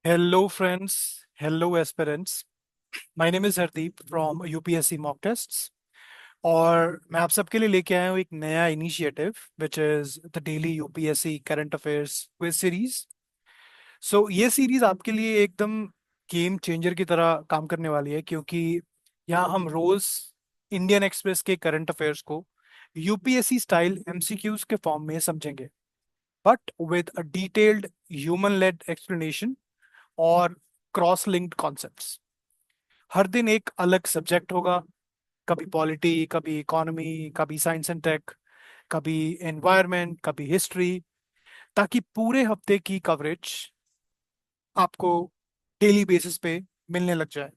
Hello, friends. Hello, aspirants. My name is Hardeep from UPSC Mock Tests. और मैं आप सबके लिए लेके आया हूँ एक नया initiative which is the daily UPSC current affairs quiz series. So ये सीरीज आपके लिए एकदम गेम चेंजर की तरह काम करने वाली है, क्योंकि यहाँ हम रोज इंडियन एक्सप्रेस के करंट अफेयर्स को यूपीएससी स्टाइल एमसीक्यूज के फॉर्म में समझेंगे, but with a detailed human led explanation और क्रॉस लिंक्ड कॉन्सेप्ट्स। हर दिन एक अलग सब्जेक्ट होगा, कभी पॉलिटी, कभी इकोनॉमी, कभी साइंस एंड टेक, कभी एनवायरनमेंट, कभी हिस्ट्री, ताकि पूरे हफ्ते की कवरेज आपको डेली बेसिस पे मिलने लग जाए।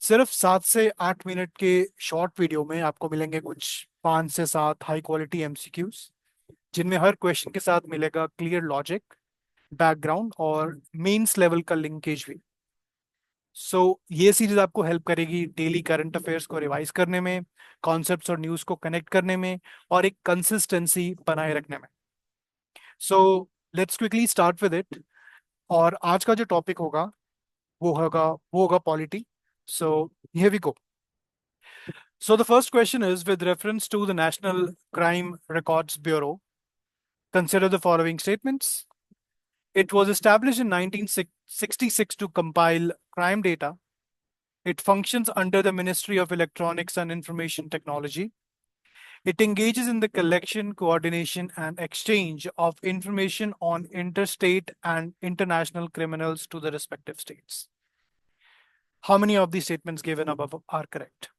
सिर्फ 7 से 8 मिनट के शॉर्ट वीडियो में आपको मिलेंगे कुछ 5 से 7 हाई क्वालिटी एमसीक्यूज, जिनमें हर क्वेश्चन के साथ मिलेगा क्लियर लॉजिक, बैकग्राउंड और मेंस लेवल का लिंकेज भी। ये सीरीज आपको हेल्प करेगी डेली करंट अफेयर्स को रिवाइज करने में, कॉन्सेप्ट्स और न्यूज़ को कनेक्ट करने में और एक कंसिस्टेंसी बनाए रखने में। So let's quickly start with it. और आज का जो टॉपिक होगा वो होगा polity. So here we go. So the first question is with reference to the National Crime Records Bureau, consider the following statements. It was established in 1966 to compile crime data. It functions under the Ministry of Electronics and Information Technology. It engages in the collection, coordination, and exchange of information on interstate and international criminals to the respective states. How many of these statements given above are correct?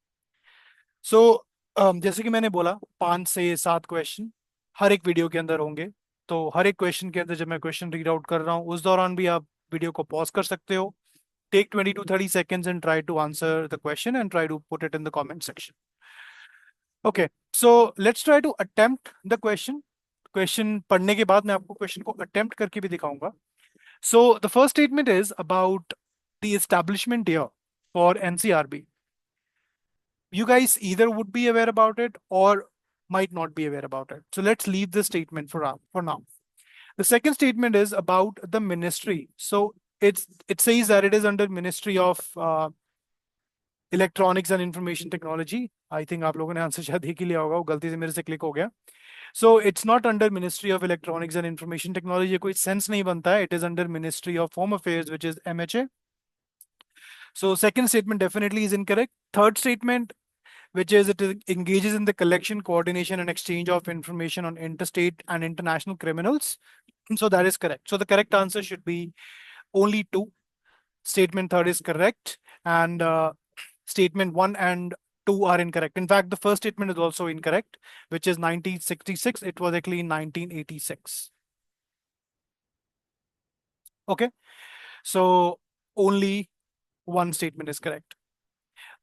So, जैसे कि मैंने बोला, 5 से 7 question हर एक video के अंदर होंगे। तो हर एक क्वेश्चन के अंदर जब मैं क्वेश्चन रीड आउट कर रहा हूँ, उस दौरान भी आप वीडियो को पॉज कर सकते हो। Take 20 to 30 seconds and try to answer the question and try to put it in the comment section. Okay, so let's try to attempt the question. Question पढ़ने के बाद मैं आपको क्वेश्चन को attempt करके भी दिखाऊंगा. So the first statement is about the establishment year for NCRB. You guys either would be aware about it or might not be aware about it. So let's leave this statement for now. The second statement is about the ministry. So it says that it is under Ministry of electronics and information technology. I think आप लोगों ने answer शायद एक ही लिया होगा, वो गलती से मेरे से क्लिक हो गया। So it's not under ministry of electronics and information technology, कोई सेंस नहीं बनता है। It is under ministry of home affairs which is MHA। So second statement definitely is incorrect. Third statement, which is it engages in the collection, coordination, and exchange of information on interstate and international criminals. So that is correct. So the correct answer should be only two. Statement third is correct, and statement one and two are incorrect. In fact, the first statement is also incorrect, which is 1966. It was actually in 1986. Okay, so only one statement is correct.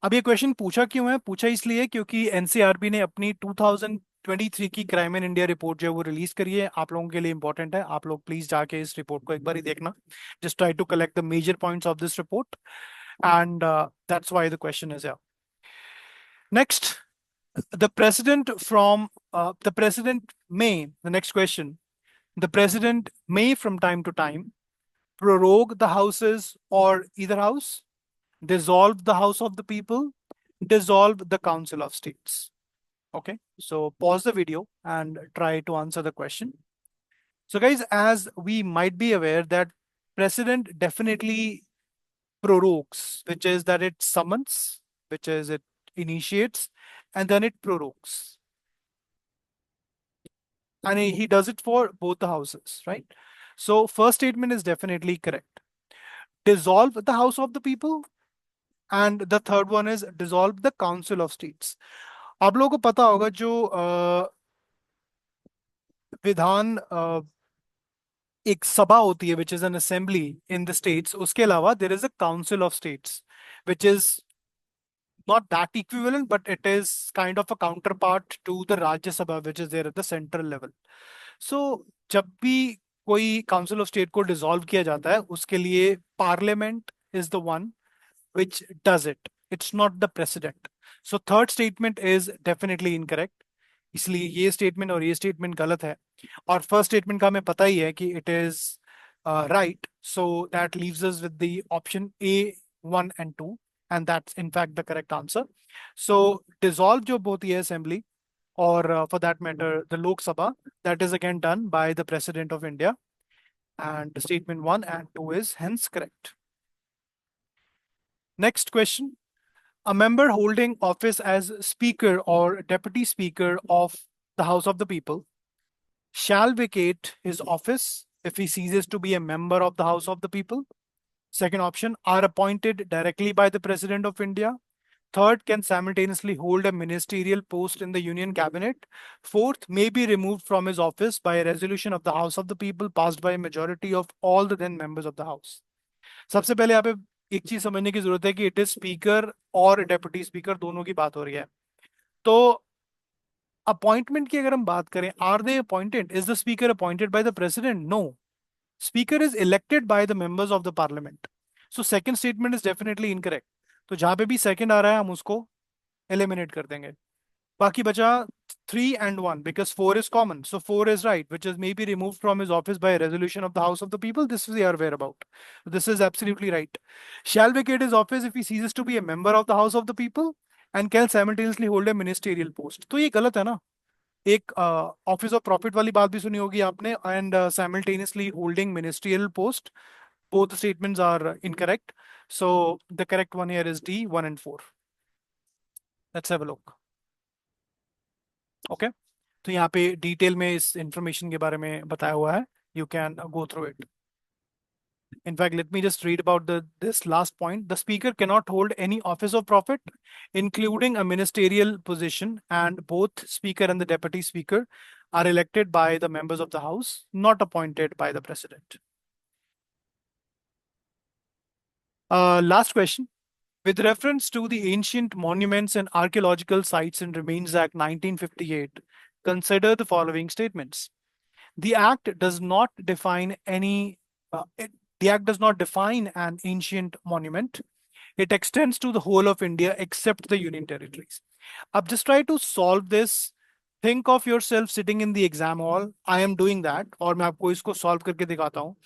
अब ये question पूछा क्यों है? पूछा इसलिए क्योंकि NCRB ने अपनी 2023 की क्राइम इन इंडिया रिपोर्ट जो है वो रिलीज करी है। आप लोगों के लिए इंपॉर्टेंट है, आप लोग प्लीज जाके इस रिपोर्ट को एक बार ही देखना। Just try to collect the major points of this report, and that's why the question is here. Next, the president may, the next question, the president may from time to time prorogue the houses or either house, dissolve the house of the people, dissolve the council of states. Okay, so pause the video and try to answer the question. So guys, as we might be aware that president definitely prorogues, which is that it summons, which is it initiates, and then it prorogues. And he does it for both the houses, right? So first statement is definitely correct. Dissolve the house of the people, and the third one is dissolve the council of states. आप लोगों को पता होगा जो विधान एक सभा होती है, which is an assembly in the states, उसके अलावा there is a council of states which is not that equivalent, but it is kind of a counterpart to the Rajya Sabha, which is there at the central level. So जब भी कोई council of state को dissolve किया जाता है, उसके लिए parliament is the one which does it. It's not the president. So third statement is definitely incorrect. इसलिए ये स्टेटमेंट और ये स्टेटमेंट गलत है। और फर्स्ट स्टेटमेंट का हमें पता ही है कि it is right. So that leaves us with the option A, 1 and 2, and that's in fact the correct answer. So dissolve जो होती है assembly, or for that matter, the Lok Sabha, that is again done by the President of India. And statement 1 and 2 is hence correct. Next question. A member holding office as Speaker or Deputy Speaker of the House of the People shall vacate his office if he ceases to be a member of the House of the People. Second option, are appointed directly by the President of India. Third, can simultaneously hold a ministerial post in the Union Cabinet. Fourth, may be removed from his office by a resolution of the House of the People passed by a majority of all the then members of the House. सबसे पहले यहाँ पे एक चीज समझने की जरूरत है कि इट इज स्पीकर और डेप्यूटी स्पीकर दोनों की बात हो रही है. तो अपॉइंटमेंट की अगर हम बात करें, are they appointed? Is the speaker appointed by the president? No. Speaker is elected by the members of the parliament. So second statement is definitely incorrect. तो जहां पे भी सेकंड आ रहा है हम उसको एलिमिनेट कर देंगे. बाकी बचा 3 and 1 because 4 is common. So 4 is right, which is maybe removed from his office by a resolution of the House of the People. This we are aware about. This is absolutely right. Shall vacate his office if he ceases to be a member of the House of the People and can simultaneously hold a ministerial post. तो ये गलत है ना. एक office of profit वाली बात भी सुनी होगी आपने, and simultaneously holding ministerial post. Both statements are incorrect. So the correct one here is D, 1 and 4. Let's have a look. Okay. तो यहाँ पे डिटेल में इस इंफॉर्मेशन के बारे में बताया हुआ है. You can go through it. In fact, let me just read about this last point. The speaker cannot hold any office of profit, including a ministerial position, and both speaker and the deputy speaker are elected by the members of the house, not appointed by the president. Last question. With reference to the Ancient Monuments and Archaeological Sites and Remains Act 1958, consider the following statements. The Act does not define the Act does not define an ancient monument. It extends to the whole of India except the Union Territories. अब just try to solve this. Think of yourself sitting in the exam hall. I am doing that. और मैं आपको इसको solve करके दिखाता हूँ.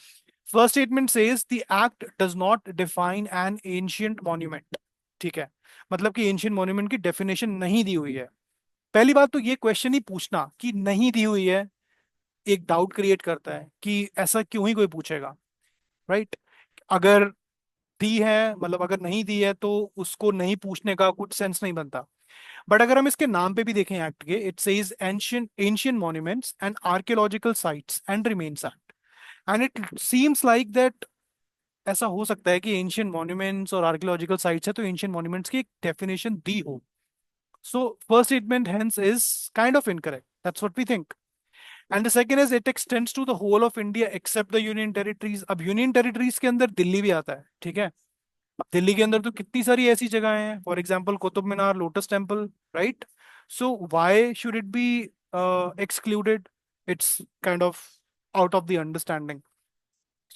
First statement says the act does not define an ancient monument. ठीक है, मतलब कि ancient monument की definition नहीं दी हुई है. पहली बात तो ये क्वेश्चन ही पूछना कि नहीं दी हुई है एक डाउट क्रिएट करता है कि ऐसा क्यों ही कोई पूछेगा, राइट? अगर दी है, मतलब अगर नहीं दी है तो उसको नहीं पूछने का कुछ सेंस नहीं बनता. बट अगर हम इसके नाम पे भी देखें एक्ट के, it says ancient monuments and archaeological sites and remains act. And it seems like that ऐसा हो सकता है कि एंशिएंट मॉन्यूमेंट्स और आर्कियोलॉजिकल साइट्स है तो एंशिएंट मॉन्यूमेंट्स की एक डेफिनेशन दी हो. So first statement hence is kind of incorrect. That's what we think. And the second is it extends to the whole of India except the union territories. अब union territories के अंदर दिल्ली भी आता है, ठीक है. अब दिल्ली के अंदर तो कितनी सारी ऐसी जगह हैं, for example Qutub Minar, lotus temple, right? So why should it be excluded? It's kind of out of the understanding.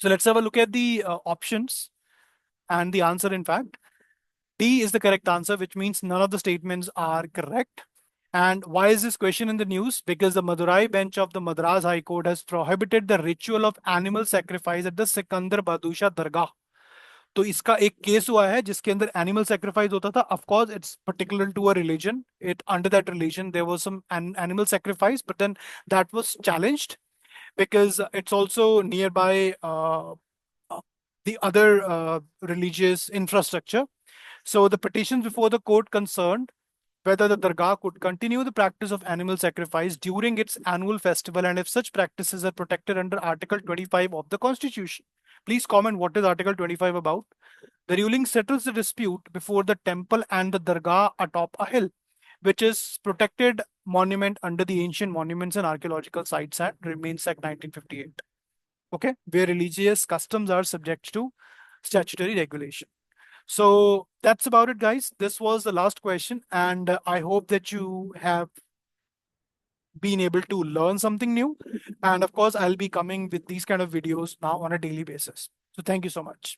So let's have a look at the options and the answer. In fact, D is the correct answer, which means none of the statements are correct. And why is this question in the news? Because the Madurai bench of the Madras High Court has prohibited the ritual of animal sacrifice at the Sikandar Badusha Dargah. तो इसका एक case हुआ है जिसके अंदर animal sacrifice होता था. Of course it's particular to a religion. It under that religion there was some animal sacrifice, but then that was challenged because it's also nearby the other religious infrastructure. So the petitions before the court concerned whether the dargah could continue the practice of animal sacrifice during its annual festival and if such practices are protected under Article 25 of the Constitution. Please comment what is Article 25 about. The ruling settles the dispute before the temple and the dargah atop a hill, which is protected monument under the Ancient Monuments and Archaeological Sites Act, Remains Act 1958. Okay, where religious customs are subject to statutory regulation. So that's about it, guys. This was the last question, and I hope that you have been able to learn something new. And of course, I'll be coming with these kind of videos now on a daily basis. So thank you so much.